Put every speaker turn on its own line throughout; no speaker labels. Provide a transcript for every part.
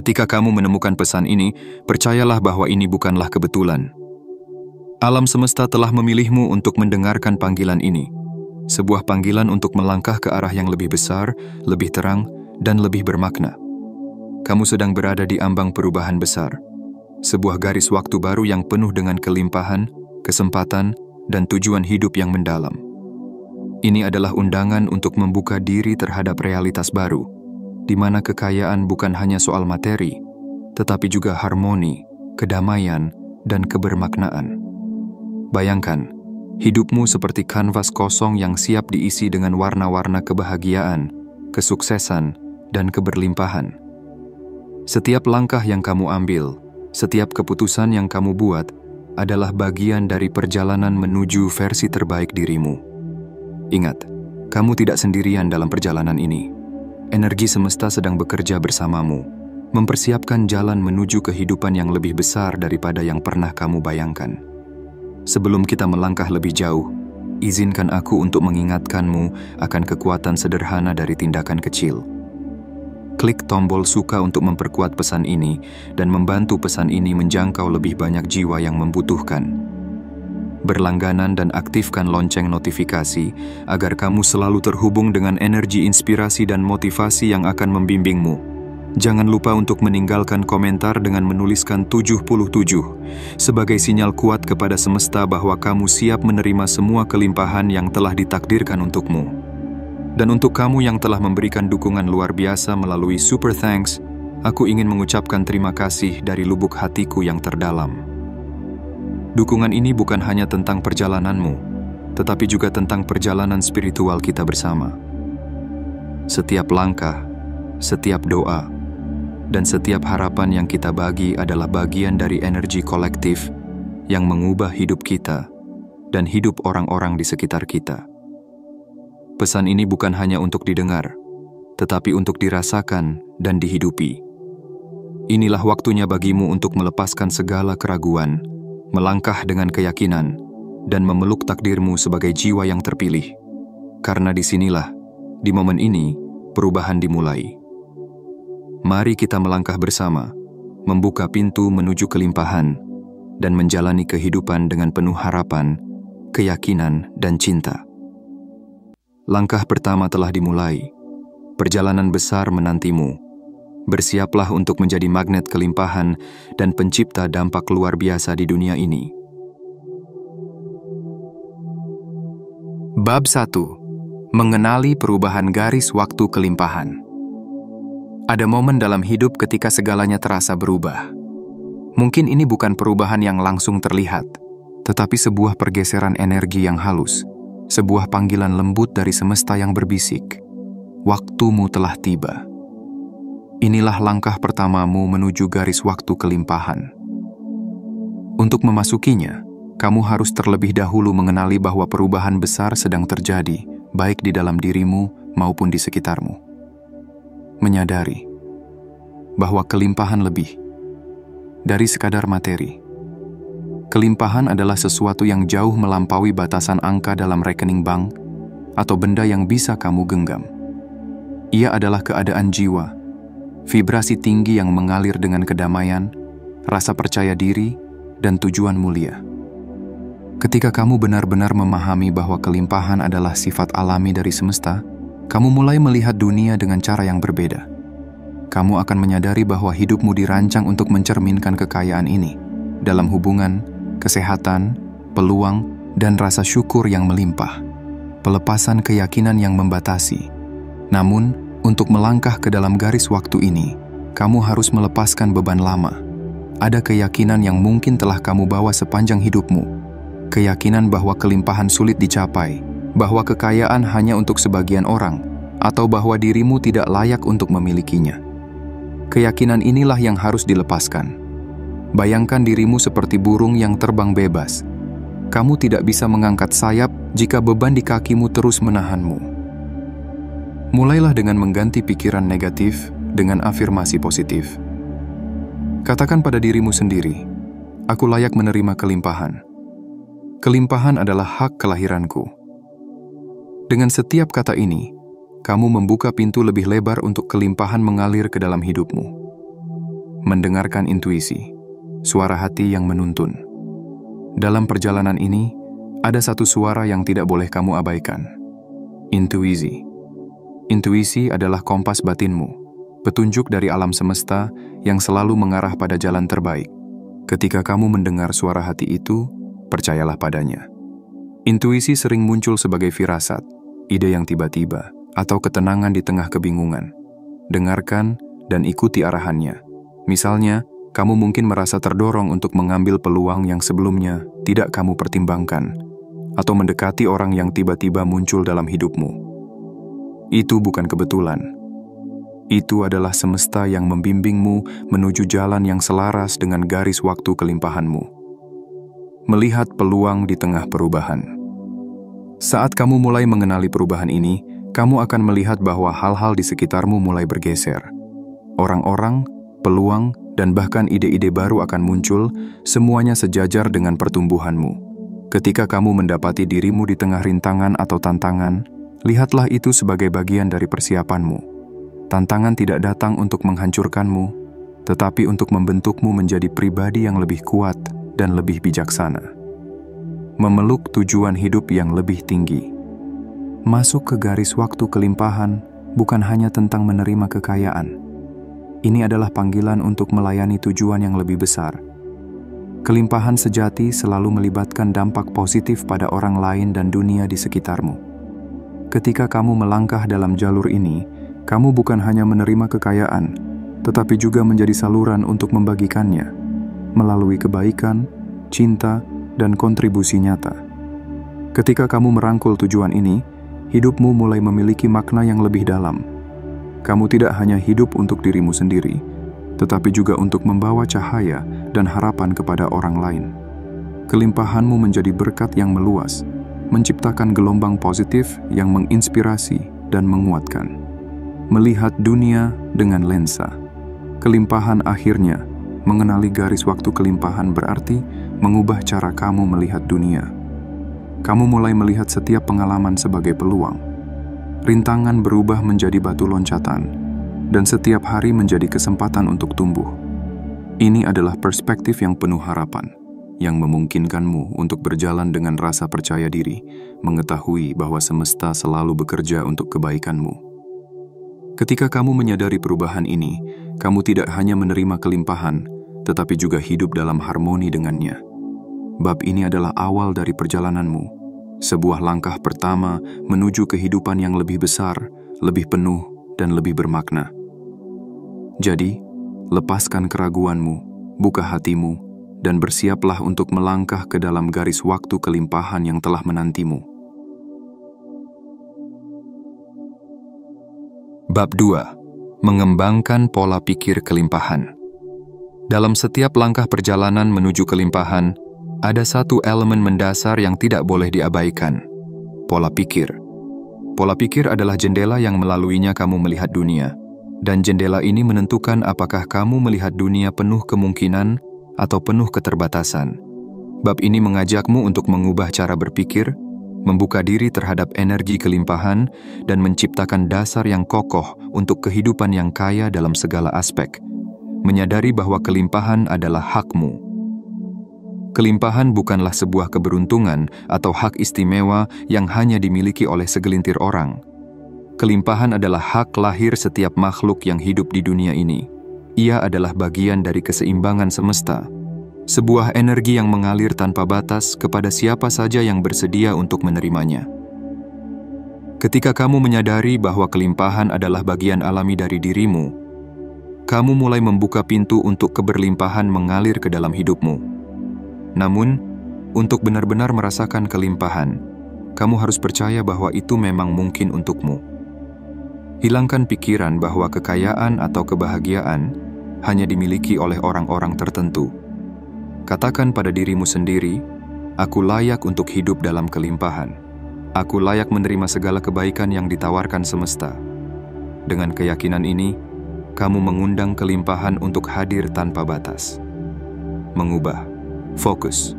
Ketika kamu menemukan pesan ini, percayalah bahwa ini bukanlah kebetulan. Alam semesta telah memilihmu untuk mendengarkan panggilan ini. Sebuah panggilan untuk melangkah ke arah yang lebih besar, lebih terang, dan lebih bermakna. Kamu sedang berada di ambang perubahan besar. Sebuah garis waktu baru yang penuh dengan kelimpahan, kesempatan, dan tujuan hidup yang mendalam. Ini adalah undangan untuk membuka diri terhadap realitas baru, di mana kekayaan bukan hanya soal materi, tetapi juga harmoni, kedamaian, dan kebermaknaan. Bayangkan, hidupmu seperti kanvas kosong yang siap diisi dengan warna-warna kebahagiaan, kesuksesan, dan keberlimpahan. Setiap langkah yang kamu ambil, setiap keputusan yang kamu buat, adalah bagian dari perjalanan menuju versi terbaik dirimu. Ingat, kamu tidak sendirian dalam perjalanan ini. Energi semesta sedang bekerja bersamamu, mempersiapkan jalan menuju kehidupan yang lebih besar daripada yang pernah kamu bayangkan. Sebelum kita melangkah lebih jauh, izinkan aku untuk mengingatkanmu akan kekuatan sederhana dari tindakan kecil. Klik tombol suka untuk memperkuat pesan ini dan membantu pesan ini menjangkau lebih banyak jiwa yang membutuhkan. Berlangganan dan aktifkan lonceng notifikasi agar kamu selalu terhubung dengan energi inspirasi dan motivasi yang akan membimbingmu. Jangan lupa untuk meninggalkan komentar dengan menuliskan 77 sebagai sinyal kuat kepada semesta bahwa kamu siap menerima semua kelimpahan yang telah ditakdirkan untukmu. Dan untuk kamu yang telah memberikan dukungan luar biasa melalui Super Thanks, aku ingin mengucapkan terima kasih dari lubuk hatiku yang terdalam. Dukungan ini bukan hanya tentang perjalananmu, tetapi juga tentang perjalanan spiritual kita bersama. Setiap langkah, setiap doa, dan setiap harapan yang kita bagi adalah bagian dari energi kolektif yang mengubah hidup kita dan hidup orang-orang di sekitar kita. Pesan ini bukan hanya untuk didengar, tetapi untuk dirasakan dan dihidupi. Inilah waktunya bagimu untuk melepaskan segala keraguan, melangkah dengan keyakinan, dan memeluk takdirmu sebagai jiwa yang terpilih. Karena disinilah, di momen ini, perubahan dimulai. Mari kita melangkah bersama, membuka pintu menuju kelimpahan, dan menjalani kehidupan dengan penuh harapan, keyakinan, dan cinta. Langkah pertama telah dimulai. Perjalanan besar menantimu. Bersiaplah untuk menjadi magnet kelimpahan dan pencipta dampak luar biasa di dunia ini. Bab 1. Mengenali perubahan garis waktu kelimpahan. Ada momen dalam hidup ketika segalanya terasa berubah. Mungkin ini bukan perubahan yang langsung terlihat, tetapi sebuah pergeseran energi yang halus, sebuah panggilan lembut dari semesta yang berbisik, "Waktumu telah tiba." Inilah langkah pertamamu menuju garis waktu kelimpahan. Untuk memasukinya, kamu harus terlebih dahulu mengenali bahwa perubahan besar sedang terjadi, baik di dalam dirimu maupun di sekitarmu. Menyadari bahwa kelimpahan lebih dari sekadar materi. Kelimpahan adalah sesuatu yang jauh melampaui batasan angka dalam rekening bank atau benda yang bisa kamu genggam. Ia adalah keadaan jiwa, vibrasi tinggi yang mengalir dengan kedamaian, rasa percaya diri, dan tujuan mulia. Ketika kamu benar-benar memahami bahwa kelimpahan adalah sifat alami dari semesta, kamu mulai melihat dunia dengan cara yang berbeda. Kamu akan menyadari bahwa hidupmu dirancang untuk mencerminkan kekayaan ini dalam hubungan, kesehatan, peluang, dan rasa syukur yang melimpah. Pelepasan keyakinan yang membatasi. Namun, untuk melangkah ke dalam garis waktu ini, kamu harus melepaskan beban lama. Ada keyakinan yang mungkin telah kamu bawa sepanjang hidupmu. Keyakinan bahwa kelimpahan sulit dicapai, bahwa kekayaan hanya untuk sebagian orang, atau bahwa dirimu tidak layak untuk memilikinya. Keyakinan inilah yang harus dilepaskan. Bayangkan dirimu seperti burung yang terbang bebas. Kamu tidak bisa mengangkat sayap jika beban di kakimu terus menahanmu. Mulailah dengan mengganti pikiran negatif dengan afirmasi positif. Katakan pada dirimu sendiri, "Aku layak menerima kelimpahan. Kelimpahan adalah hak kelahiranku." Dengan setiap kata ini, kamu membuka pintu lebih lebar untuk kelimpahan mengalir ke dalam hidupmu. mendengarkan intuisi, suara hati yang menuntun. Dalam perjalanan ini, ada satu suara yang tidak boleh kamu abaikan. Intuisi. Intuisi adalah kompas batinmu, petunjuk dari alam semesta yang selalu mengarah pada jalan terbaik. Ketika kamu mendengar suara hati itu, percayalah padanya. Intuisi sering muncul sebagai firasat, ide yang tiba-tiba, atau ketenangan di tengah kebingungan. Dengarkan dan ikuti arahannya. Misalnya, kamu mungkin merasa terdorong untuk mengambil peluang yang sebelumnya tidak kamu pertimbangkan, atau mendekati orang yang tiba-tiba muncul dalam hidupmu. Itu bukan kebetulan. Itu adalah semesta yang membimbingmu menuju jalan yang selaras dengan garis waktu kelimpahanmu. Melihat peluang di tengah perubahan. Saat kamu mulai mengenali perubahan ini, kamu akan melihat bahwa hal-hal di sekitarmu mulai bergeser. Orang-orang, peluang, dan bahkan ide-ide baru akan muncul, semuanya sejajar dengan pertumbuhanmu. Ketika kamu mendapati dirimu di tengah rintangan atau tantangan, lihatlah itu sebagai bagian dari persiapanmu. Tantangan tidak datang untuk menghancurkanmu, tetapi untuk membentukmu menjadi pribadi yang lebih kuat dan lebih bijaksana. Memeluk tujuan hidup yang lebih tinggi. Masuk ke garis waktu kelimpahan bukan hanya tentang menerima kekayaan. Ini adalah panggilan untuk melayani tujuan yang lebih besar. Kelimpahan sejati selalu melibatkan dampak positif pada orang lain dan dunia di sekitarmu. Ketika kamu melangkah dalam jalur ini, kamu bukan hanya menerima kekayaan, tetapi juga menjadi saluran untuk membagikannya, melalui kebaikan, cinta, dan kontribusi nyata. Ketika kamu merangkul tujuan ini, hidupmu mulai memiliki makna yang lebih dalam. Kamu tidak hanya hidup untuk dirimu sendiri, tetapi juga untuk membawa cahaya dan harapan kepada orang lain. Kelimpahanmu menjadi berkat yang meluas, menciptakan gelombang positif yang menginspirasi dan menguatkan. Melihat dunia dengan lensa. Kelimpahan akhirnya, mengenali garis waktu kelimpahan berarti mengubah cara kamu melihat dunia. Kamu mulai melihat setiap pengalaman sebagai peluang. Rintangan berubah menjadi batu loncatan, dan setiap hari menjadi kesempatan untuk tumbuh. Ini adalah perspektif yang penuh harapan, yang memungkinkanmu untuk berjalan dengan rasa percaya diri, mengetahui bahwa semesta selalu bekerja untuk kebaikanmu. Ketika kamu menyadari perubahan ini, kamu tidak hanya menerima kelimpahan, tetapi juga hidup dalam harmoni dengannya. Bab ini adalah awal dari perjalananmu, sebuah langkah pertama menuju kehidupan yang lebih besar, lebih penuh, dan lebih bermakna. Jadi, lepaskan keraguanmu, buka hatimu, dan bersiaplah untuk melangkah ke dalam garis waktu kelimpahan yang telah menantimu. Bab 2. Mengembangkan pola pikir kelimpahan. Dalam setiap langkah perjalanan menuju kelimpahan, ada satu elemen mendasar yang tidak boleh diabaikan, pola pikir. Pola pikir adalah jendela yang melaluinya kamu melihat dunia, dan jendela ini menentukan apakah kamu melihat dunia penuh kemungkinan atau penuh keterbatasan. Bab ini mengajakmu untuk mengubah cara berpikir, membuka diri terhadap energi kelimpahan, dan menciptakan dasar yang kokoh untuk kehidupan yang kaya dalam segala aspek. Menyadari bahwa kelimpahan adalah hakmu. Kelimpahan bukanlah sebuah keberuntungan atau hak istimewa yang hanya dimiliki oleh segelintir orang. Kelimpahan adalah hak lahir setiap makhluk yang hidup di dunia ini. Ia adalah bagian dari keseimbangan semesta. Sebuah energi yang mengalir tanpa batas kepada siapa saja yang bersedia untuk menerimanya. Ketika kamu menyadari bahwa kelimpahan adalah bagian alami dari dirimu, kamu mulai membuka pintu untuk keberlimpahan mengalir ke dalam hidupmu. Namun, untuk benar-benar merasakan kelimpahan, kamu harus percaya bahwa itu memang mungkin untukmu. Hilangkan pikiran bahwa kekayaan atau kebahagiaan hanya dimiliki oleh orang-orang tertentu. Katakan pada dirimu sendiri, aku layak untuk hidup dalam kelimpahan. Aku layak menerima segala kebaikan yang ditawarkan semesta. Dengan keyakinan ini, kamu mengundang kelimpahan untuk hadir tanpa batas. Mengubah fokus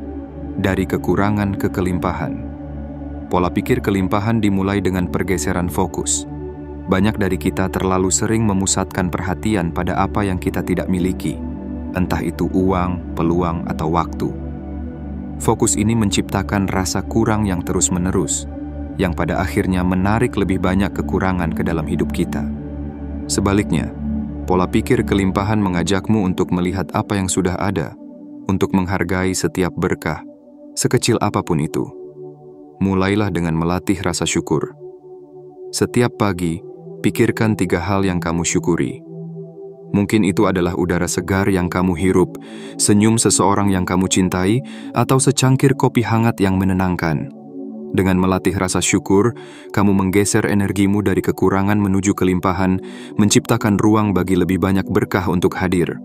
dari kekurangan ke kelimpahan. Pola pikir kelimpahan dimulai dengan pergeseran fokus. Banyak dari kita terlalu sering memusatkan perhatian pada apa yang kita tidak miliki, entah itu uang, peluang, atau waktu. Fokus ini menciptakan rasa kurang yang terus-menerus, yang pada akhirnya menarik lebih banyak kekurangan ke dalam hidup kita. Sebaliknya, pola pikir kelimpahan mengajakmu untuk melihat apa yang sudah ada, untuk menghargai setiap berkah, sekecil apapun itu. Mulailah dengan melatih rasa syukur. Setiap pagi, pikirkan 3 hal yang kamu syukuri. Mungkin itu adalah udara segar yang kamu hirup, senyum seseorang yang kamu cintai, atau secangkir kopi hangat yang menenangkan. Dengan melatih rasa syukur, kamu menggeser energimu dari kekurangan menuju kelimpahan, menciptakan ruang bagi lebih banyak berkah untuk hadir,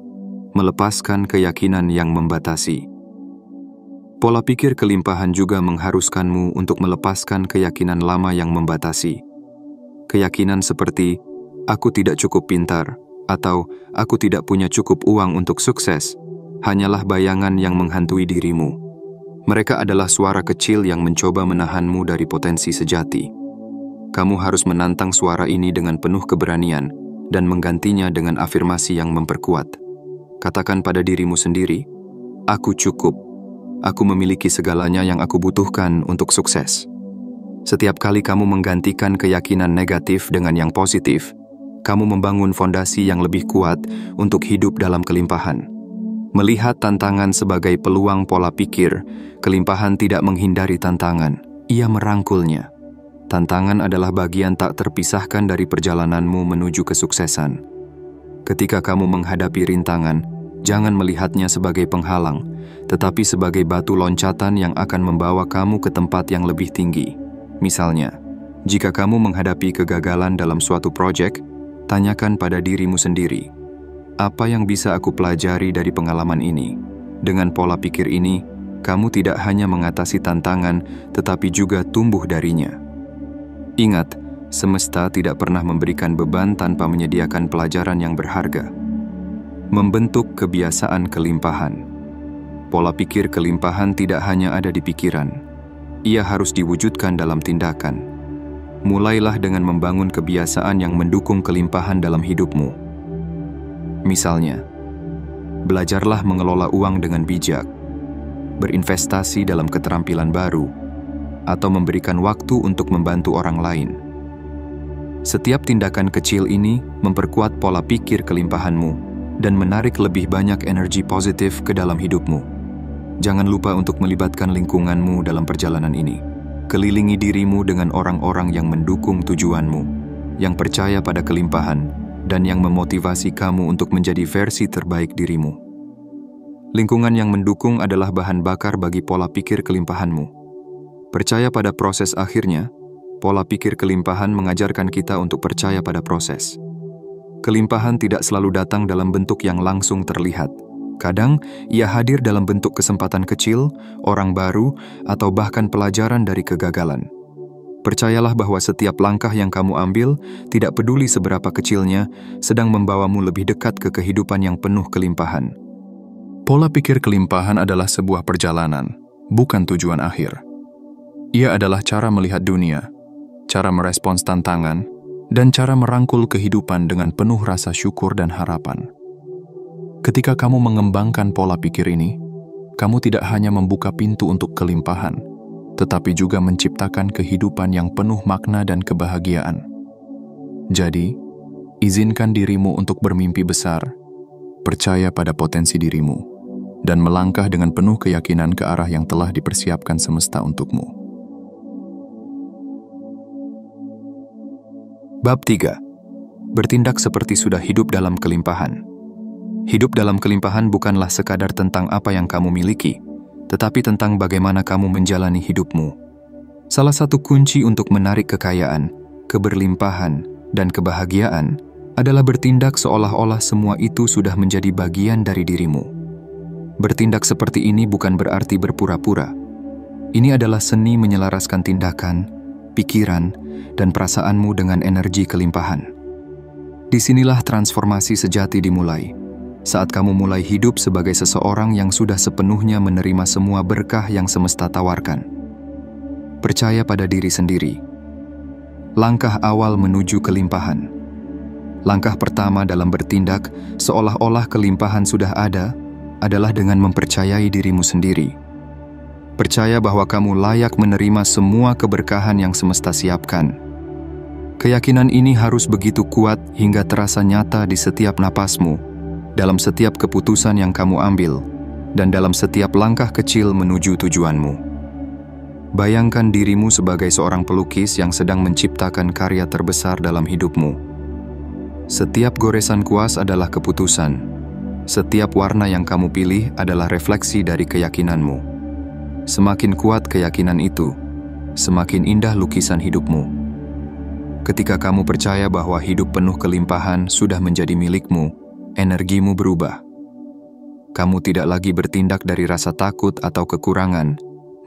melepaskan keyakinan yang membatasi. Pola pikir kelimpahan juga mengharuskanmu untuk melepaskan keyakinan lama yang membatasi. Keyakinan seperti, aku tidak cukup pintar, atau aku tidak punya cukup uang untuk sukses, hanyalah bayangan yang menghantui dirimu. Mereka adalah suara kecil yang mencoba menahanmu dari potensi sejati. Kamu harus menantang suara ini dengan penuh keberanian dan menggantinya dengan afirmasi yang memperkuat. Katakan pada dirimu sendiri, aku cukup. Aku memiliki segalanya yang aku butuhkan untuk sukses. Setiap kali kamu menggantikan keyakinan negatif dengan yang positif, kamu membangun fondasi yang lebih kuat untuk hidup dalam kelimpahan. Melihat tantangan sebagai peluang pola pikir, kelimpahan tidak menghindari tantangan, ia merangkulnya. Tantangan adalah bagian tak terpisahkan dari perjalananmu menuju kesuksesan. Ketika kamu menghadapi rintangan, jangan melihatnya sebagai penghalang, tetapi sebagai batu loncatan yang akan membawa kamu ke tempat yang lebih tinggi. Misalnya, jika kamu menghadapi kegagalan dalam suatu proyek, tanyakan pada dirimu sendiri, apa yang bisa aku pelajari dari pengalaman ini? Dengan pola pikir ini, kamu tidak hanya mengatasi tantangan, tetapi juga tumbuh darinya. Ingat, semesta tidak pernah memberikan beban tanpa menyediakan pelajaran yang berharga. Membentuk kebiasaan kelimpahan. Pola pikir kelimpahan tidak hanya ada di pikiran. Ia harus diwujudkan dalam tindakan. Mulailah dengan membangun kebiasaan yang mendukung kelimpahan dalam hidupmu. Misalnya, belajarlah mengelola uang dengan bijak, berinvestasi dalam keterampilan baru, atau memberikan waktu untuk membantu orang lain. Setiap tindakan kecil ini memperkuat pola pikir kelimpahanmu dan menarik lebih banyak energi positif ke dalam hidupmu. Jangan lupa untuk melibatkan lingkunganmu dalam perjalanan ini. Kelilingi dirimu dengan orang-orang yang mendukung tujuanmu, yang percaya pada kelimpahan, dan yang memotivasi kamu untuk menjadi versi terbaik dirimu. Lingkungan yang mendukung adalah bahan bakar bagi pola pikir kelimpahanmu. Percaya pada proses akhirnya, pola pikir kelimpahan mengajarkan kita untuk percaya pada proses. Kelimpahan tidak selalu datang dalam bentuk yang langsung terlihat. Kadang, ia hadir dalam bentuk kesempatan kecil, orang baru, atau bahkan pelajaran dari kegagalan. Percayalah bahwa setiap langkah yang kamu ambil, tidak peduli seberapa kecilnya, sedang membawamu lebih dekat ke kehidupan yang penuh kelimpahan. Pola pikir kelimpahan adalah sebuah perjalanan, bukan tujuan akhir. Ia adalah cara melihat dunia, cara merespons tantangan, dan cara merangkul kehidupan dengan penuh rasa syukur dan harapan. Ketika kamu mengembangkan pola pikir ini, kamu tidak hanya membuka pintu untuk kelimpahan, tetapi juga menciptakan kehidupan yang penuh makna dan kebahagiaan. Jadi, izinkan dirimu untuk bermimpi besar, percaya pada potensi dirimu, dan melangkah dengan penuh keyakinan ke arah yang telah dipersiapkan semesta untukmu. Bab 3. Bertindak seperti sudah hidup dalam kelimpahan. Hidup dalam kelimpahan bukanlah sekadar tentang apa yang kamu miliki, tetapi tentang bagaimana kamu menjalani hidupmu. Salah satu kunci untuk menarik kekayaan, keberlimpahan, dan kebahagiaan adalah bertindak seolah-olah semua itu sudah menjadi bagian dari dirimu. Bertindak seperti ini bukan berarti berpura-pura. Ini adalah seni menyelaraskan tindakan, pikiran, dan perasaanmu dengan energi kelimpahan. Disinilah transformasi sejati dimulai. Saat kamu mulai hidup sebagai seseorang yang sudah sepenuhnya menerima semua berkah yang semesta tawarkan. Percaya pada diri sendiri. Langkah awal menuju kelimpahan. Langkah pertama dalam bertindak seolah-olah kelimpahan sudah ada adalah dengan mempercayai dirimu sendiri. Percaya bahwa kamu layak menerima semua keberkahan yang semesta siapkan. Keyakinan ini harus begitu kuat hingga terasa nyata di setiap napasmu, dalam setiap keputusan yang kamu ambil, dan dalam setiap langkah kecil menuju tujuanmu. Bayangkan dirimu sebagai seorang pelukis yang sedang menciptakan karya terbesar dalam hidupmu. Setiap goresan kuas adalah keputusan. Setiap warna yang kamu pilih adalah refleksi dari keyakinanmu. Semakin kuat keyakinan itu, semakin indah lukisan hidupmu. Ketika kamu percaya bahwa hidup penuh kelimpahan sudah menjadi milikmu, energimu berubah. Kamu tidak lagi bertindak dari rasa takut atau kekurangan,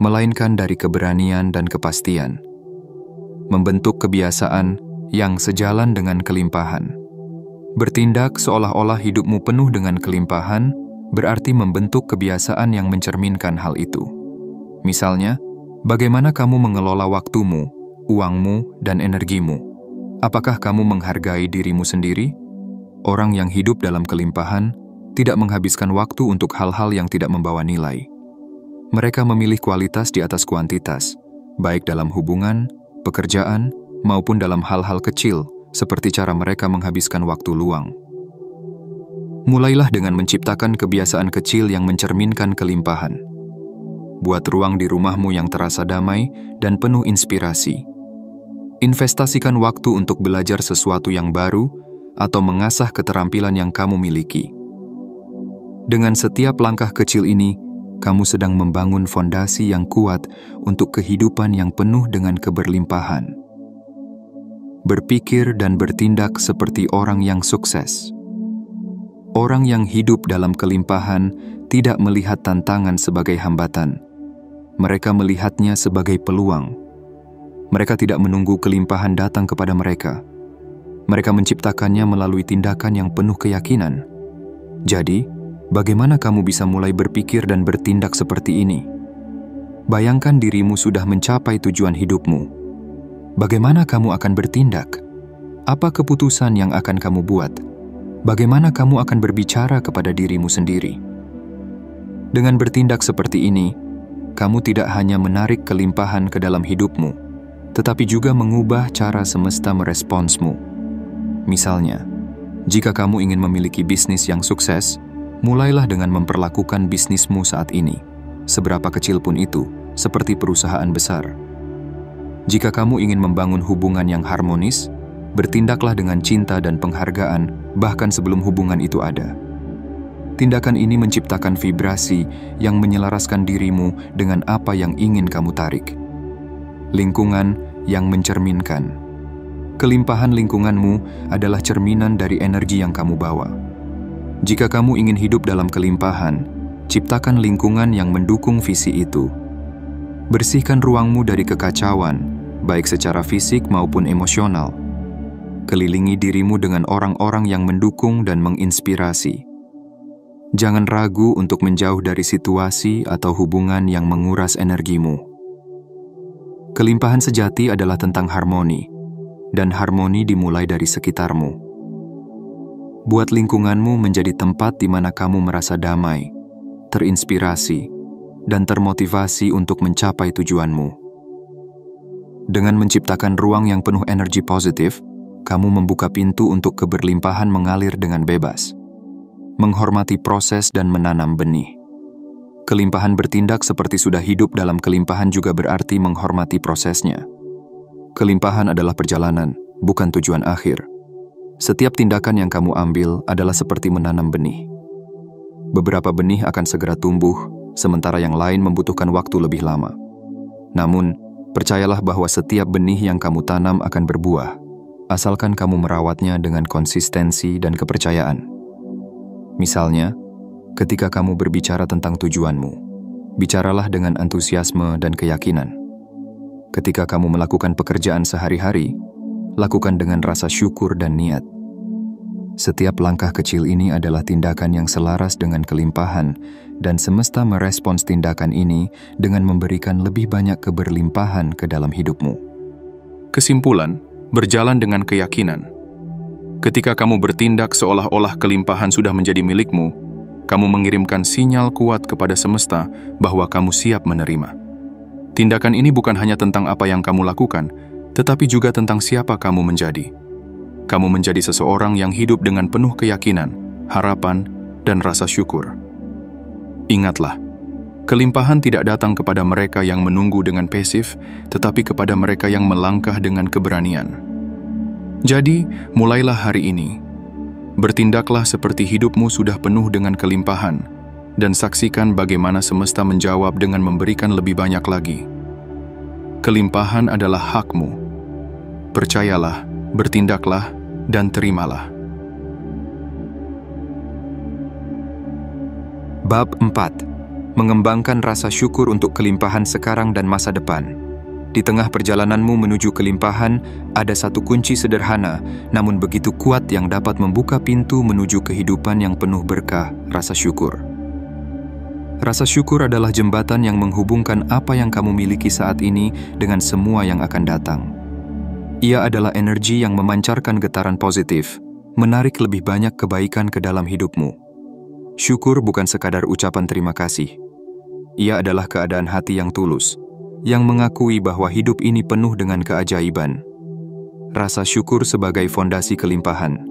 melainkan dari keberanian dan kepastian. Membentuk kebiasaan yang sejalan dengan kelimpahan. Bertindak seolah-olah hidupmu penuh dengan kelimpahan berarti membentuk kebiasaan yang mencerminkan hal itu. Misalnya, bagaimana kamu mengelola waktumu, uangmu, dan energimu? Apakah kamu menghargai dirimu sendiri? Orang yang hidup dalam kelimpahan tidak menghabiskan waktu untuk hal-hal yang tidak membawa nilai. Mereka memilih kualitas di atas kuantitas, baik dalam hubungan, pekerjaan, maupun dalam hal-hal kecil, seperti cara mereka menghabiskan waktu luang. Mulailah dengan menciptakan kebiasaan kecil yang mencerminkan kelimpahan. Buat ruang di rumahmu yang terasa damai dan penuh inspirasi. Investasikan waktu untuk belajar sesuatu yang baru atau mengasah keterampilan yang kamu miliki. Dengan setiap langkah kecil ini, kamu sedang membangun fondasi yang kuat untuk kehidupan yang penuh dengan keberlimpahan. Berpikir dan bertindak seperti orang yang sukses. Orang yang hidup dalam kelimpahan tidak melihat tantangan sebagai hambatan. Mereka melihatnya sebagai peluang. Mereka tidak menunggu kelimpahan datang kepada mereka. Mereka menciptakannya melalui tindakan yang penuh keyakinan. Jadi, bagaimana kamu bisa mulai berpikir dan bertindak seperti ini? Bayangkan dirimu sudah mencapai tujuan hidupmu. Bagaimana kamu akan bertindak? Apa keputusan yang akan kamu buat? Bagaimana kamu akan berbicara kepada dirimu sendiri? Dengan bertindak seperti ini, kamu tidak hanya menarik kelimpahan ke dalam hidupmu, tetapi juga mengubah cara semesta meresponsmu. Misalnya, jika kamu ingin memiliki bisnis yang sukses, mulailah dengan memperlakukan bisnismu saat ini, seberapa kecil pun itu, seperti perusahaan besar. Jika kamu ingin membangun hubungan yang harmonis, bertindaklah dengan cinta dan penghargaan, bahkan sebelum hubungan itu ada. Tindakan ini menciptakan vibrasi yang menyelaraskan dirimu dengan apa yang ingin kamu tarik. Lingkungan yang mencerminkan. Kelimpahan lingkunganmu adalah cerminan dari energi yang kamu bawa. Jika kamu ingin hidup dalam kelimpahan, ciptakan lingkungan yang mendukung visi itu. Bersihkan ruangmu dari kekacauan, baik secara fisik maupun emosional. Kelilingi dirimu dengan orang-orang yang mendukung dan menginspirasi. Jangan ragu untuk menjauh dari situasi atau hubungan yang menguras energimu. Kelimpahan sejati adalah tentang harmoni, dan harmoni dimulai dari sekitarmu. Buat lingkunganmu menjadi tempat di mana kamu merasa damai, terinspirasi, dan termotivasi untuk mencapai tujuanmu. Dengan menciptakan ruang yang penuh energi positif, kamu membuka pintu untuk keberlimpahan mengalir dengan bebas. Menghormati proses dan menanam benih. Kelimpahan bertindak seperti sudah hidup dalam kelimpahan juga berarti menghormati prosesnya. Kelimpahan adalah perjalanan, bukan tujuan akhir. Setiap tindakan yang kamu ambil adalah seperti menanam benih. Beberapa benih akan segera tumbuh, sementara yang lain membutuhkan waktu lebih lama. Namun, percayalah bahwa setiap benih yang kamu tanam akan berbuah, asalkan kamu merawatnya dengan konsistensi dan kepercayaan. Misalnya, ketika kamu berbicara tentang tujuanmu, bicaralah dengan antusiasme dan keyakinan. Ketika kamu melakukan pekerjaan sehari-hari, lakukan dengan rasa syukur dan niat. Setiap langkah kecil ini adalah tindakan yang selaras dengan kelimpahan, dan semesta merespons tindakan ini dengan memberikan lebih banyak keberlimpahan ke dalam hidupmu. Kesimpulan, berjalan dengan keyakinan. Ketika kamu bertindak seolah-olah kelimpahan sudah menjadi milikmu, kamu mengirimkan sinyal kuat kepada semesta bahwa kamu siap menerima. Tindakan ini bukan hanya tentang apa yang kamu lakukan, tetapi juga tentang siapa kamu menjadi. Kamu menjadi seseorang yang hidup dengan penuh keyakinan, harapan, dan rasa syukur. Ingatlah, kelimpahan tidak datang kepada mereka yang menunggu dengan pasif, tetapi kepada mereka yang melangkah dengan keberanian. Jadi, mulailah hari ini. Bertindaklah seperti hidupmu sudah penuh dengan kelimpahan, dan saksikan bagaimana semesta menjawab dengan memberikan lebih banyak lagi. Kelimpahan adalah hakmu. Percayalah, bertindaklah, dan terimalah. Bab 4. Mengembangkan rasa syukur untuk kelimpahan sekarang dan masa depan. Di tengah perjalananmu menuju kelimpahan, ada satu kunci sederhana, namun begitu kuat yang dapat membuka pintu menuju kehidupan yang penuh berkah, rasa syukur. Rasa syukur adalah jembatan yang menghubungkan apa yang kamu miliki saat ini dengan semua yang akan datang. Ia adalah energi yang memancarkan getaran positif, menarik lebih banyak kebaikan ke dalam hidupmu. Syukur bukan sekadar ucapan terima kasih. Ia adalah keadaan hati yang tulus, yang mengakui bahwa hidup ini penuh dengan keajaiban. Rasa syukur sebagai fondasi kelimpahan.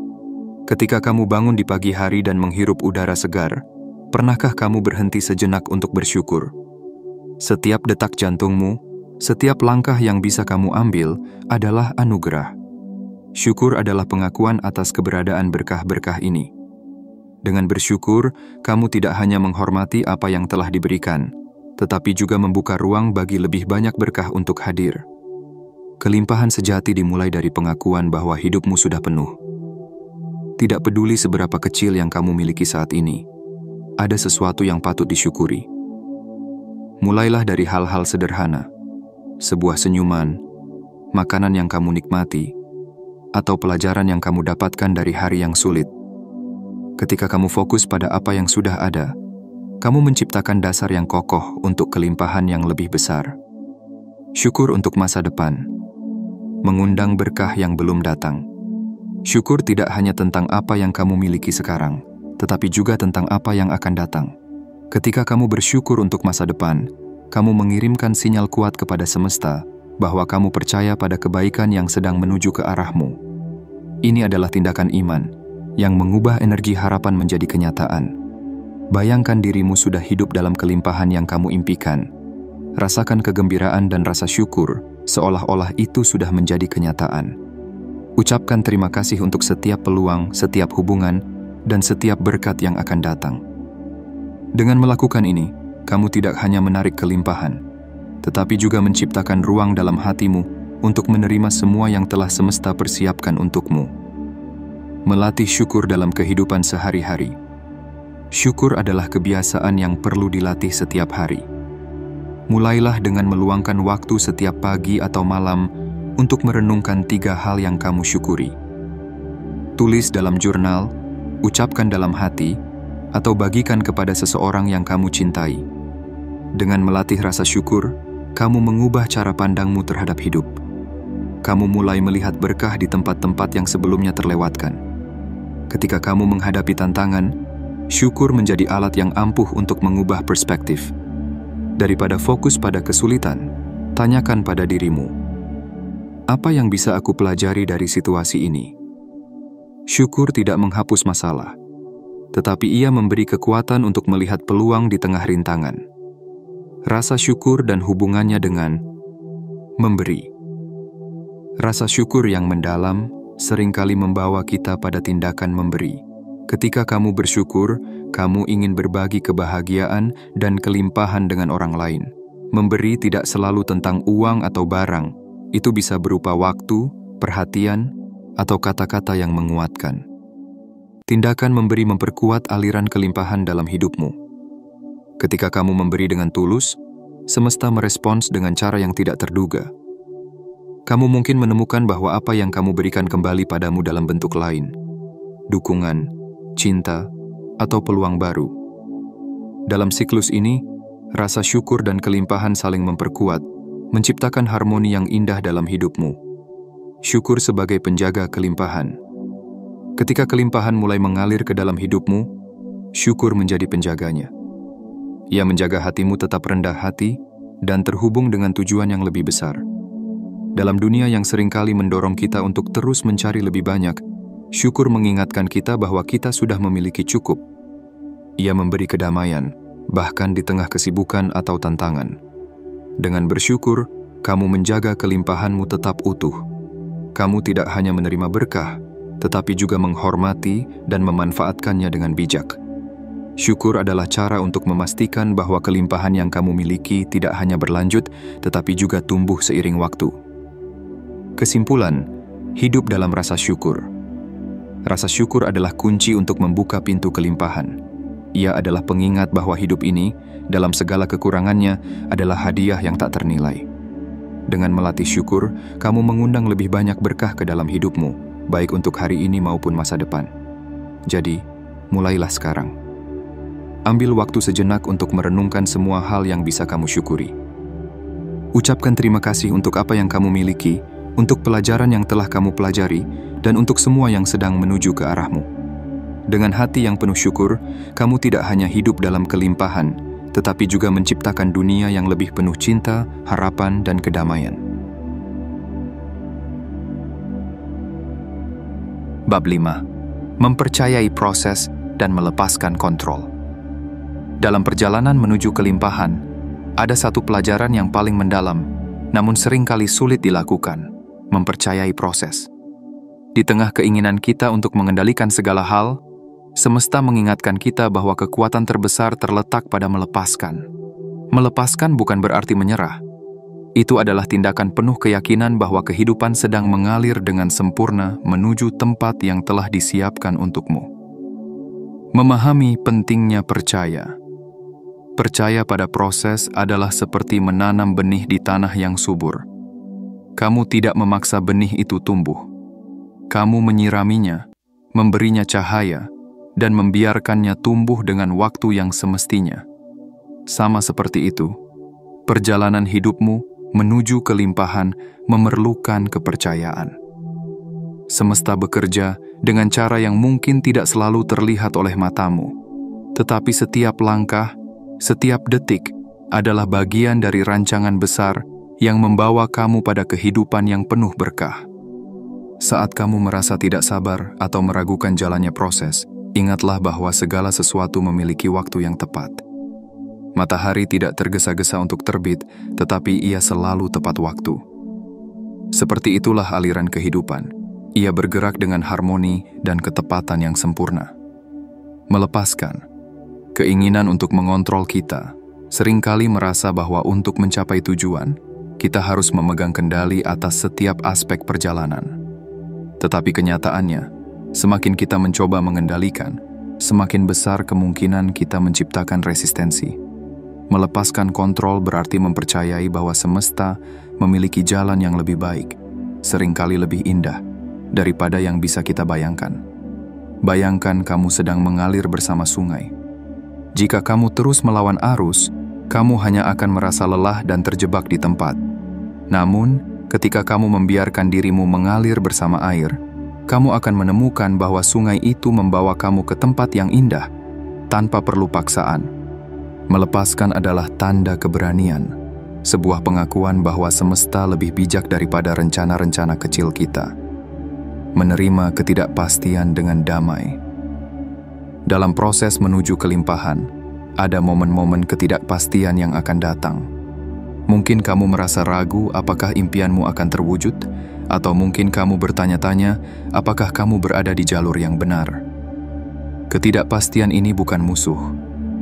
Ketika kamu bangun di pagi hari dan menghirup udara segar, pernahkah kamu berhenti sejenak untuk bersyukur? Setiap detak jantungmu, setiap langkah yang bisa kamu ambil adalah anugerah. Syukur adalah pengakuan atas keberadaan berkah-berkah ini. Dengan bersyukur, kamu tidak hanya menghormati apa yang telah diberikan, tetapi juga membuka ruang bagi lebih banyak berkah untuk hadir. Kelimpahan sejati dimulai dari pengakuan bahwa hidupmu sudah penuh. Tidak peduli seberapa kecil yang kamu miliki saat ini, ada sesuatu yang patut disyukuri. Mulailah dari hal-hal sederhana, sebuah senyuman, makanan yang kamu nikmati, atau pelajaran yang kamu dapatkan dari hari yang sulit. Ketika kamu fokus pada apa yang sudah ada, kamu menciptakan dasar yang kokoh untuk kelimpahan yang lebih besar. Syukur untuk masa depan. Mengundang berkah yang belum datang. Syukur tidak hanya tentang apa yang kamu miliki sekarang, tetapi juga tentang apa yang akan datang. Ketika kamu bersyukur untuk masa depan, kamu mengirimkan sinyal kuat kepada semesta bahwa kamu percaya pada kebaikan yang sedang menuju ke arahmu. Ini adalah tindakan iman yang mengubah energi harapan menjadi kenyataan. Bayangkan dirimu sudah hidup dalam kelimpahan yang kamu impikan. Rasakan kegembiraan dan rasa syukur, seolah-olah itu sudah menjadi kenyataan. Ucapkan terima kasih untuk setiap peluang, setiap hubungan, dan setiap berkat yang akan datang. Dengan melakukan ini, kamu tidak hanya menarik kelimpahan, tetapi juga menciptakan ruang dalam hatimu untuk menerima semua yang telah semesta persiapkan untukmu. Melatih syukur dalam kehidupan sehari-hari. Syukur adalah kebiasaan yang perlu dilatih setiap hari. Mulailah dengan meluangkan waktu setiap pagi atau malam untuk merenungkan 3 hal yang kamu syukuri. Tulis dalam jurnal, ucapkan dalam hati, atau bagikan kepada seseorang yang kamu cintai. Dengan melatih rasa syukur, kamu mengubah cara pandangmu terhadap hidup. Kamu mulai melihat berkah di tempat-tempat yang sebelumnya terlewatkan. Ketika kamu menghadapi tantangan, syukur menjadi alat yang ampuh untuk mengubah perspektif. Daripada fokus pada kesulitan, tanyakan pada dirimu, apa yang bisa aku pelajari dari situasi ini? Syukur tidak menghapus masalah, tetapi ia memberi kekuatan untuk melihat peluang di tengah rintangan. Rasa syukur dan hubungannya dengan memberi. Rasa syukur yang mendalam seringkali membawa kita pada tindakan memberi. Ketika kamu bersyukur, kamu ingin berbagi kebahagiaan dan kelimpahan dengan orang lain. Memberi tidak selalu tentang uang atau barang. Itu bisa berupa waktu, perhatian, atau kata-kata yang menguatkan. Tindakan memberi memperkuat aliran kelimpahan dalam hidupmu. Ketika kamu memberi dengan tulus, semesta merespons dengan cara yang tidak terduga. Kamu mungkin menemukan bahwa apa yang kamu berikan kembali padamu dalam bentuk lain. Dukungan, cinta, atau peluang baru. Dalam siklus ini, rasa syukur dan kelimpahan saling memperkuat, menciptakan harmoni yang indah dalam hidupmu. Syukur sebagai penjaga kelimpahan. Ketika kelimpahan mulai mengalir ke dalam hidupmu, syukur menjadi penjaganya. Ia menjaga hatimu tetap rendah hati dan terhubung dengan tujuan yang lebih besar. Dalam dunia yang seringkali mendorong kita untuk terus mencari lebih banyak, syukur mengingatkan kita bahwa kita sudah memiliki cukup. Ia memberi kedamaian, bahkan di tengah kesibukan atau tantangan. Dengan bersyukur, kamu menjaga kelimpahanmu tetap utuh. Kamu tidak hanya menerima berkah, tetapi juga menghormati dan memanfaatkannya dengan bijak. Syukur adalah cara untuk memastikan bahwa kelimpahan yang kamu miliki tidak hanya berlanjut, tetapi juga tumbuh seiring waktu. Kesimpulan, hidup dalam rasa syukur. Rasa syukur adalah kunci untuk membuka pintu kelimpahan. Ia adalah pengingat bahwa hidup ini, dalam segala kekurangannya, adalah hadiah yang tak ternilai. Dengan melatih syukur, kamu mengundang lebih banyak berkah ke dalam hidupmu, baik untuk hari ini maupun masa depan. Jadi, mulailah sekarang. Ambil waktu sejenak untuk merenungkan semua hal yang bisa kamu syukuri. Ucapkan terima kasih untuk apa yang kamu miliki, untuk pelajaran yang telah kamu pelajari, dan untuk semua yang sedang menuju ke arahmu. Dengan hati yang penuh syukur, kamu tidak hanya hidup dalam kelimpahan, tetapi juga menciptakan dunia yang lebih penuh cinta, harapan, dan kedamaian. Bab 5. Mempercayai proses dan melepaskan kontrol. Dalam perjalanan menuju kelimpahan, ada satu pelajaran yang paling mendalam, namun seringkali sulit dilakukan, mempercayai proses. Di tengah keinginan kita untuk mengendalikan segala hal, semesta mengingatkan kita bahwa kekuatan terbesar terletak pada melepaskan. Melepaskan bukan berarti menyerah. Itu adalah tindakan penuh keyakinan bahwa kehidupan sedang mengalir dengan sempurna menuju tempat yang telah disiapkan untukmu. Memahami pentingnya percaya. Percaya pada proses adalah seperti menanam benih di tanah yang subur. Kamu tidak memaksa benih itu tumbuh. Kamu menyiraminya, memberinya cahaya, dan membiarkannya tumbuh dengan waktu yang semestinya. Sama seperti itu, perjalanan hidupmu menuju kelimpahan memerlukan kepercayaan. Semesta bekerja dengan cara yang mungkin tidak selalu terlihat oleh matamu, tetapi setiap langkah, setiap detik adalah bagian dari rancangan besar yang membawa kamu pada kehidupan yang penuh berkah. Saat kamu merasa tidak sabar atau meragukan jalannya proses, ingatlah bahwa segala sesuatu memiliki waktu yang tepat. Matahari tidak tergesa-gesa untuk terbit, tetapi ia selalu tepat waktu. Seperti itulah aliran kehidupan. Ia bergerak dengan harmoni dan ketepatan yang sempurna. Melepaskan. Keinginan untuk mengontrol kita seringkali merasa bahwa untuk mencapai tujuan, kita harus memegang kendali atas setiap aspek perjalanan. Tetapi kenyataannya, semakin kita mencoba mengendalikan, semakin besar kemungkinan kita menciptakan resistensi. Melepaskan kontrol berarti mempercayai bahwa semesta memiliki jalan yang lebih baik, seringkali lebih indah, daripada yang bisa kita bayangkan. Bayangkan kamu sedang mengalir bersama sungai. Jika kamu terus melawan arus, kamu hanya akan merasa lelah dan terjebak di tempat. Namun, ketika kamu membiarkan dirimu mengalir bersama air, kamu akan menemukan bahwa sungai itu membawa kamu ke tempat yang indah, tanpa perlu paksaan. Melepaskan adalah tanda keberanian, sebuah pengakuan bahwa semesta lebih bijak daripada rencana-rencana kecil kita. Menerima ketidakpastian dengan damai. Dalam proses menuju kelimpahan, ada momen-momen ketidakpastian yang akan datang. Mungkin kamu merasa ragu apakah impianmu akan terwujud, atau mungkin kamu bertanya-tanya apakah kamu berada di jalur yang benar. Ketidakpastian ini bukan musuh,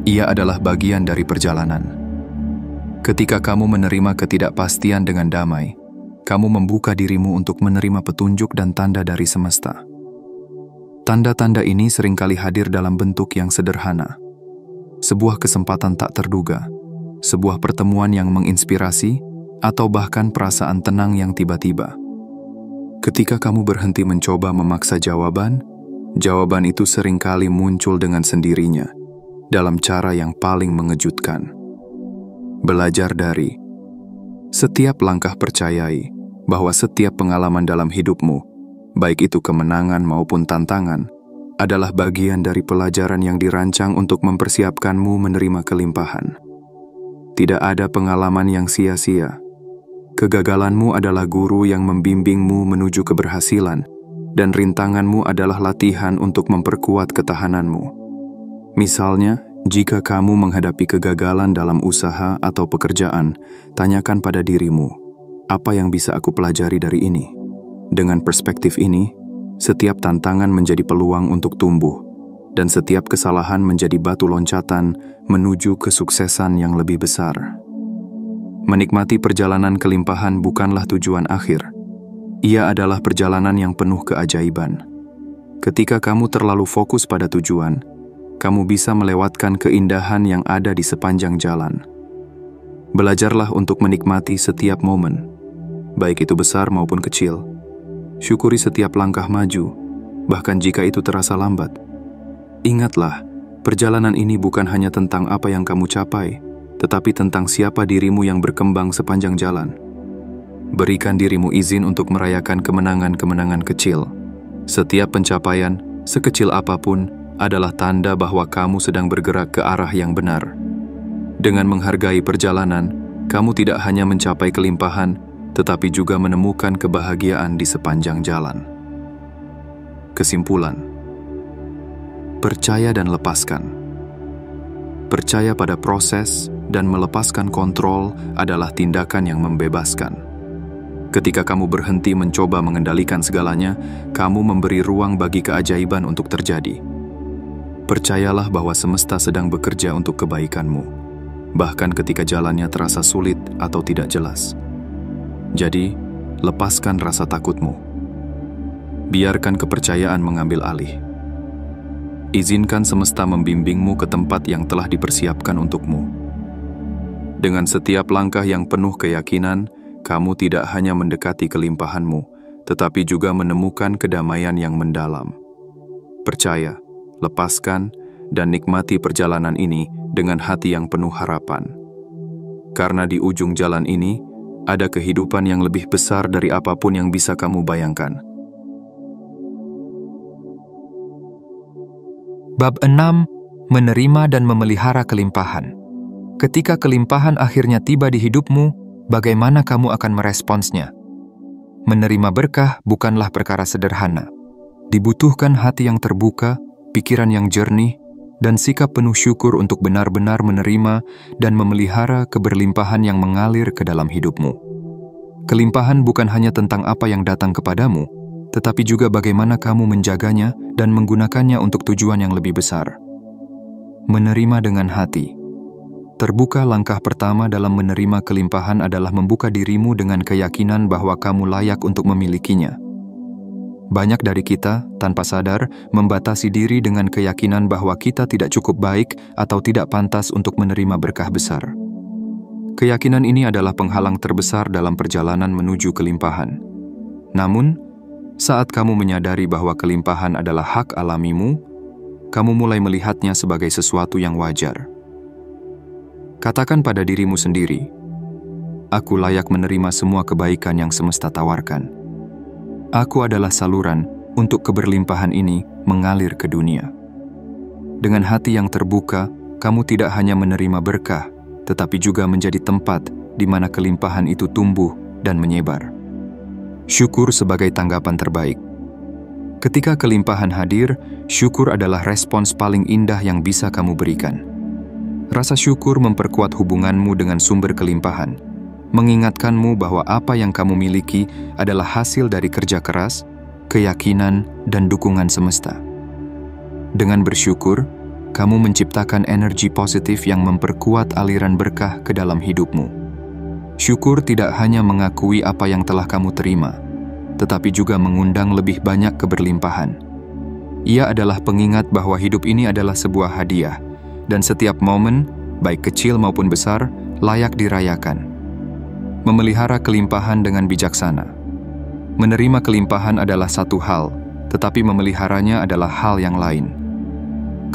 ia adalah bagian dari perjalanan. Ketika kamu menerima ketidakpastian dengan damai, kamu membuka dirimu untuk menerima petunjuk dan tanda dari semesta. Tanda-tanda ini seringkali hadir dalam bentuk yang sederhana. Sebuah kesempatan tak terduga, sebuah pertemuan yang menginspirasi, atau bahkan perasaan tenang yang tiba-tiba. Ketika kamu berhenti mencoba memaksa jawaban itu seringkali muncul dengan sendirinya, dalam cara yang paling mengejutkan. Belajar dari setiap langkah, percayai bahwa setiap pengalaman dalam hidupmu baik itu kemenangan maupun tantangan, adalah bagian dari pelajaran yang dirancang untuk mempersiapkanmu menerima kelimpahan. Tidak ada pengalaman yang sia-sia. Kegagalanmu adalah guru yang membimbingmu menuju keberhasilan, dan rintanganmu adalah latihan untuk memperkuat ketahananmu. Misalnya, jika kamu menghadapi kegagalan dalam usaha atau pekerjaan, tanyakan pada dirimu, apa yang bisa aku pelajari dari ini? Dengan perspektif ini, setiap tantangan menjadi peluang untuk tumbuh, dan setiap kesalahan menjadi batu loncatan menuju kesuksesan yang lebih besar. Menikmati perjalanan kelimpahan bukanlah tujuan akhir. Ia adalah perjalanan yang penuh keajaiban. Ketika kamu terlalu fokus pada tujuan, kamu bisa melewatkan keindahan yang ada di sepanjang jalan. Belajarlah untuk menikmati setiap momen, baik itu besar maupun kecil. Syukuri setiap langkah maju, bahkan jika itu terasa lambat. Ingatlah, perjalanan ini bukan hanya tentang apa yang kamu capai, tetapi tentang siapa dirimu yang berkembang sepanjang jalan. Berikan dirimu izin untuk merayakan kemenangan-kemenangan kecil. Setiap pencapaian, sekecil apapun, adalah tanda bahwa kamu sedang bergerak ke arah yang benar. Dengan menghargai perjalanan, kamu tidak hanya mencapai kelimpahan, tetapi juga menemukan kebahagiaan di sepanjang jalan. Kesimpulan: percaya dan lepaskan. Percaya pada proses dan melepaskan kontrol adalah tindakan yang membebaskan. Ketika kamu berhenti mencoba mengendalikan segalanya, kamu memberi ruang bagi keajaiban untuk terjadi. Percayalah bahwa semesta sedang bekerja untuk kebaikanmu, bahkan ketika jalannya terasa sulit atau tidak jelas. Jadi, lepaskan rasa takutmu. Biarkan kepercayaan mengambil alih. Izinkan semesta membimbingmu ke tempat yang telah dipersiapkan untukmu. Dengan setiap langkah yang penuh keyakinan, kamu tidak hanya mendekati kelimpahanmu, tetapi juga menemukan kedamaian yang mendalam. Percaya, lepaskan, dan nikmati perjalanan ini dengan hati yang penuh harapan. Karena di ujung jalan ini, ada kehidupan yang lebih besar dari apapun yang bisa kamu bayangkan.
Bab 6. Menerima dan memelihara kelimpahan. Ketika kelimpahan akhirnya tiba di hidupmu, bagaimana kamu akan meresponsnya? Menerima berkah bukanlah perkara sederhana. Dibutuhkan hati yang terbuka, pikiran yang jernih, dan sikap penuh syukur untuk benar-benar menerima dan memelihara keberlimpahan yang mengalir ke dalam hidupmu. Kelimpahan bukan hanya tentang apa yang datang kepadamu, tetapi juga bagaimana kamu menjaganya dan menggunakannya untuk tujuan yang lebih besar. Menerima dengan hati. Terbuka langkah pertama dalam menerima kelimpahan adalah membuka dirimu dengan keyakinan bahwa kamu layak untuk memilikinya. Banyak dari kita, tanpa sadar, membatasi diri dengan keyakinan bahwa kita tidak cukup baik atau tidak pantas untuk menerima berkah besar. Keyakinan ini adalah penghalang terbesar dalam perjalanan menuju kelimpahan. Namun, saat kamu menyadari bahwa kelimpahan adalah hak alamimu, kamu mulai melihatnya sebagai sesuatu yang wajar. Katakan pada dirimu sendiri, "Aku layak menerima semua kebaikan yang semesta tawarkan. Aku adalah saluran untuk keberlimpahan ini mengalir ke dunia." Dengan hati yang terbuka, kamu tidak hanya menerima berkah, tetapi juga menjadi tempat di mana kelimpahan itu tumbuh dan menyebar. Syukur sebagai tanggapan terbaik. Ketika kelimpahan hadir, syukur adalah respons paling indah yang bisa kamu berikan. Rasa syukur memperkuat hubunganmu dengan sumber kelimpahan, mengingatkanmu bahwa apa yang kamu miliki adalah hasil dari kerja keras, keyakinan, dan dukungan semesta. Dengan bersyukur, kamu menciptakan energi positif yang memperkuat aliran berkah ke dalam hidupmu. Syukur tidak hanya mengakui apa yang telah kamu terima, tetapi juga mengundang lebih banyak keberlimpahan. Ia adalah pengingat bahwa hidup ini adalah sebuah hadiah, dan setiap momen, baik kecil maupun besar, layak dirayakan. Memelihara kelimpahan dengan bijaksana. Menerima kelimpahan adalah satu hal, tetapi memeliharanya adalah hal yang lain.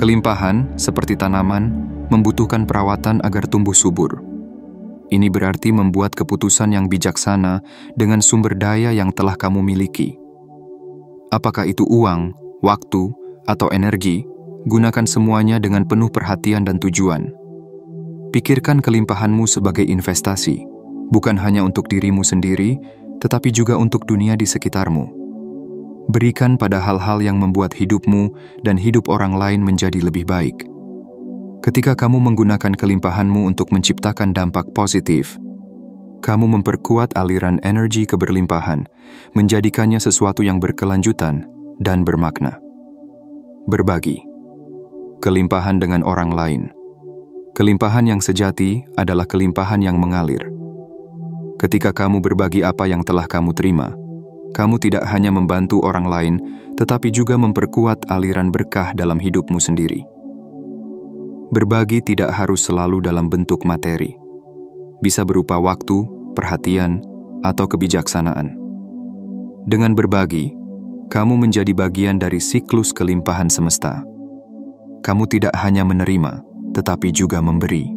Kelimpahan, seperti tanaman, membutuhkan perawatan agar tumbuh subur. Ini berarti membuat keputusan yang bijaksana dengan sumber daya yang telah kamu miliki.
Apakah itu uang, waktu, atau energi, gunakan semuanya dengan penuh perhatian dan tujuan. Pikirkan kelimpahanmu sebagai investasi, bukan hanya untuk dirimu sendiri, tetapi juga untuk dunia di sekitarmu. Berikan pada hal-hal yang membuat hidupmu dan hidup orang lain menjadi lebih baik. Ketika kamu menggunakan kelimpahanmu untuk menciptakan dampak positif, kamu memperkuat aliran energi keberlimpahan, menjadikannya sesuatu yang berkelanjutan dan bermakna. Berbagi. Kelimpahan dengan orang lain. Kelimpahan yang sejati adalah kelimpahan yang mengalir. Ketika kamu berbagi apa yang telah kamu terima, kamu tidak hanya membantu orang lain, tetapi juga memperkuat aliran berkah dalam hidupmu sendiri. Berbagi tidak harus selalu dalam bentuk materi. Bisa berupa waktu, perhatian, atau kebijaksanaan. Dengan berbagi, kamu menjadi bagian dari siklus kelimpahan semesta. Kamu tidak hanya menerima, tetapi juga memberi.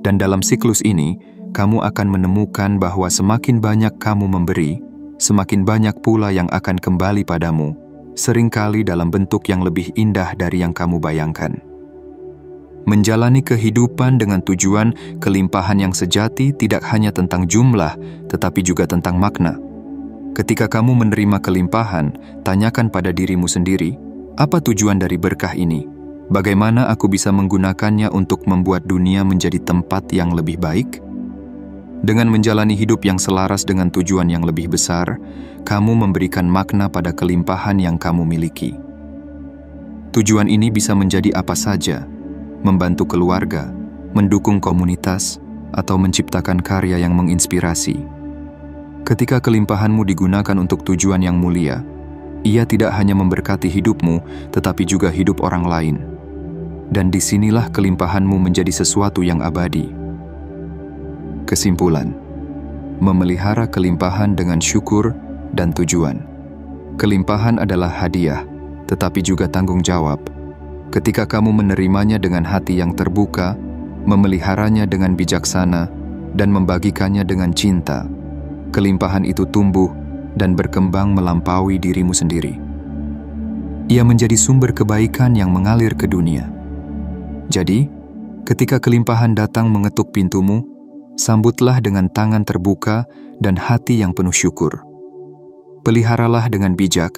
Dan dalam siklus ini, kamu akan menemukan bahwa semakin banyak kamu memberi, semakin banyak pula yang akan kembali padamu, seringkali dalam bentuk yang lebih indah dari yang kamu bayangkan. Menjalani kehidupan dengan tujuan, kelimpahan yang sejati tidak hanya tentang jumlah, tetapi juga tentang makna. Ketika kamu menerima kelimpahan, tanyakan pada dirimu sendiri, apa tujuan dari berkah ini? Bagaimana aku bisa menggunakannya untuk membuat dunia menjadi tempat yang lebih baik? Dengan menjalani hidup yang selaras dengan tujuan yang lebih besar, kamu memberikan makna pada kelimpahan yang kamu miliki. Tujuan ini bisa menjadi apa saja: membantu keluarga, mendukung komunitas, atau menciptakan karya yang menginspirasi. Ketika kelimpahanmu digunakan untuk tujuan yang mulia, ia tidak hanya memberkati hidupmu, tetapi juga hidup orang lain. Dan disinilah kelimpahanmu menjadi sesuatu yang abadi. Kesimpulan: memelihara kelimpahan dengan syukur dan tujuan. Kelimpahan adalah hadiah, tetapi juga tanggung jawab. Ketika kamu menerimanya dengan hati yang terbuka, memeliharanya dengan bijaksana, dan membagikannya dengan cinta, kelimpahan itu tumbuh dan berkembang melampaui dirimu sendiri. Ia menjadi sumber kebaikan yang mengalir ke dunia. Jadi, ketika kelimpahan datang mengetuk pintumu, sambutlah dengan tangan terbuka dan hati yang penuh syukur. Peliharalah dengan bijak,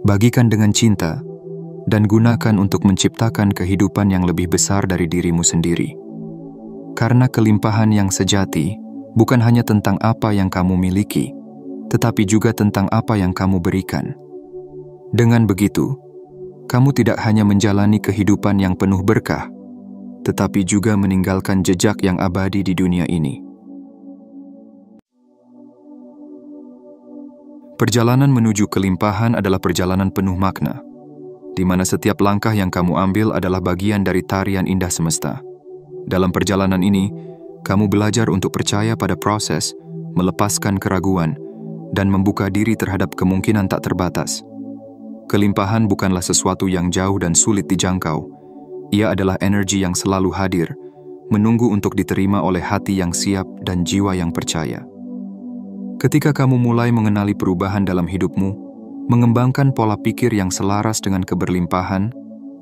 bagikan dengan cinta, dan gunakan untuk menciptakan kehidupan yang lebih besar dari dirimu sendiri. Karena kelimpahan yang sejati bukan hanya tentang apa yang kamu miliki, tetapi juga tentang apa yang kamu berikan. Dengan begitu, kamu tidak hanya menjalani kehidupan yang penuh berkah, tetapi juga meninggalkan jejak yang abadi di dunia ini. Perjalanan menuju kelimpahan adalah perjalanan penuh makna, di mana setiap langkah yang kamu ambil adalah bagian dari tarian indah semesta. Dalam perjalanan ini, kamu belajar untuk percaya pada proses, melepaskan keraguan, dan membuka diri terhadap kemungkinan tak terbatas. Kelimpahan bukanlah sesuatu yang jauh dan sulit dijangkau. Ia adalah energi yang selalu hadir, menunggu untuk diterima oleh hati yang siap dan jiwa yang percaya. Ketika kamu mulai mengenali perubahan dalam hidupmu, mengembangkan pola pikir yang selaras dengan keberlimpahan,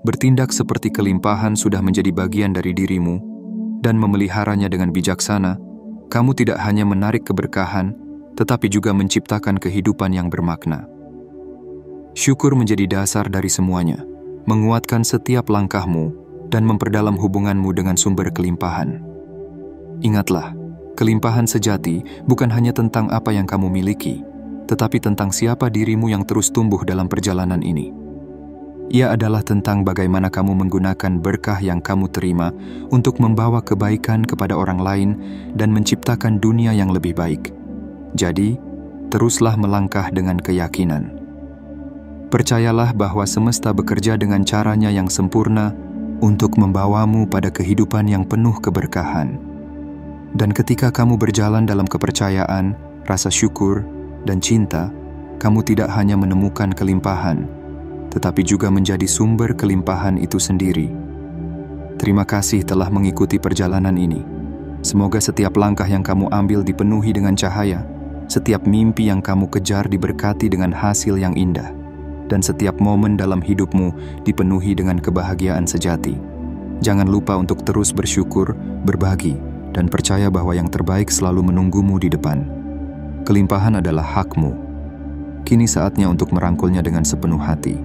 bertindak seperti kelimpahan sudah menjadi bagian dari dirimu, dan memeliharanya dengan bijaksana, kamu tidak hanya menarik keberkahan, tetapi juga menciptakan kehidupan yang bermakna. Syukur menjadi dasar dari semuanya, menguatkan setiap langkahmu, dan memperdalam hubunganmu dengan sumber kelimpahan. Ingatlah, kelimpahan sejati bukan hanya tentang apa yang kamu miliki, tetapi tentang siapa dirimu yang terus tumbuh dalam perjalanan ini. Ia adalah tentang bagaimana kamu menggunakan berkah yang kamu terima untuk membawa kebaikan kepada orang lain dan menciptakan dunia yang lebih baik. Jadi, teruslah melangkah dengan keyakinan. Percayalah bahwa semesta bekerja dengan caranya yang sempurna untuk membawamu pada kehidupan yang penuh keberkahan. Dan ketika kamu berjalan dalam kepercayaan, rasa syukur, dan cinta, kamu tidak hanya menemukan kelimpahan, tetapi juga menjadi sumber kelimpahan itu sendiri. Terima kasih telah mengikuti perjalanan ini. Semoga setiap langkah yang kamu ambil dipenuhi dengan cahaya, Setiap mimpi yang kamu kejar diberkati dengan hasil yang indah, dan setiap momen dalam hidupmu dipenuhi dengan kebahagiaan sejati. Jangan lupa untuk terus bersyukur, berbagi, dan percaya bahwa yang terbaik selalu menunggumu di depan. Kelimpahan adalah hakmu. Kini saatnya untuk merangkulnya dengan sepenuh hati.